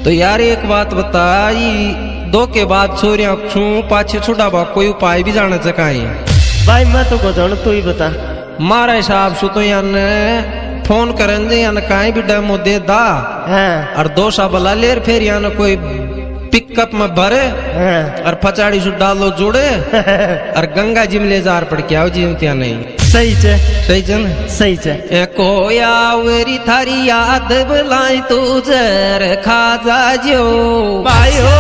तो यार एक बात बताई, दो के बाद छोरिया छू पाछे छुड़ावा कोई उपाय भी जाना चाहिए भाई। मैं तो को जान, तू ही बता। मारा हिसाब से तो यान फोन करन दे यान काई भी डेमो दे दा और दो सा बला ले फिर यान कोई पिकअप में भरे और पचाड़ी से डालो जोड़े और गंगा जी में ले जार पड़ के आओ जी त्या नहीं। सही छे, सही छे ना, सही छे। कोया वेरी थारी याद बुलाई तू जर खा जाजो भाइयो।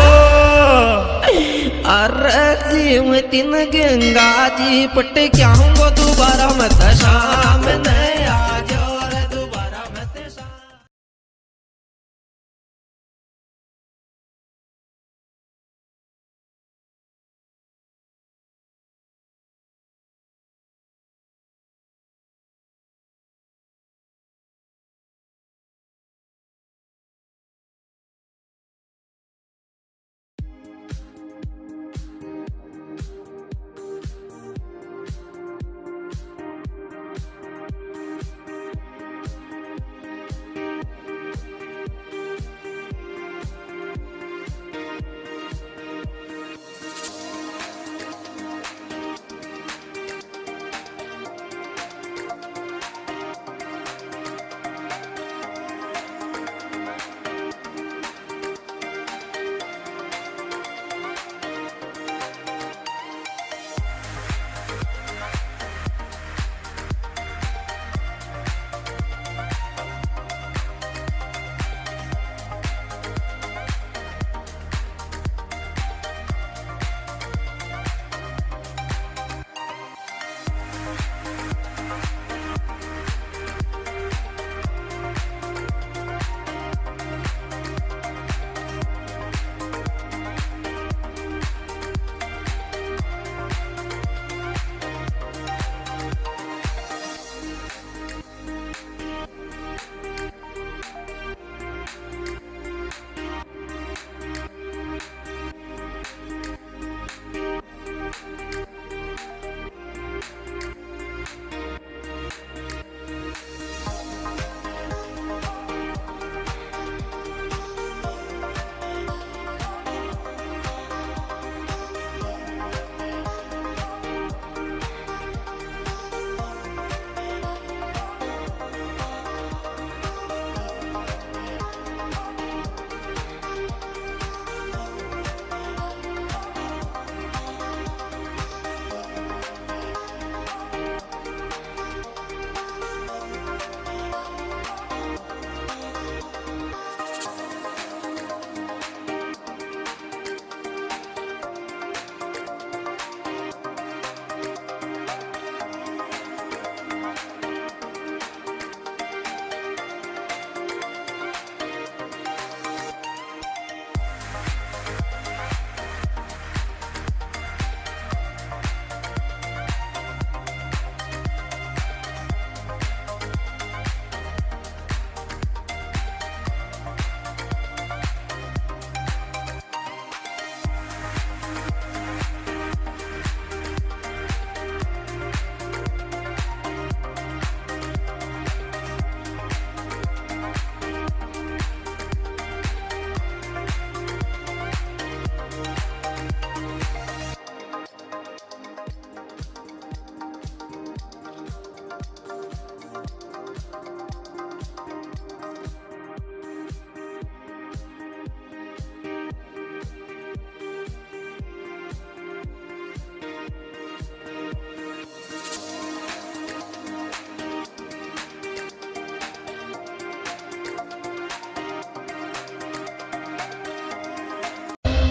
अरे जीव तीन गंगा जी पट क्या हूँ दोबारा मत शाम नहीं आ जाओ रे दोबारा मत शाम।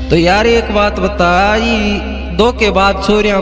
तो यार एक बात बताई, दो के बाद छोरिया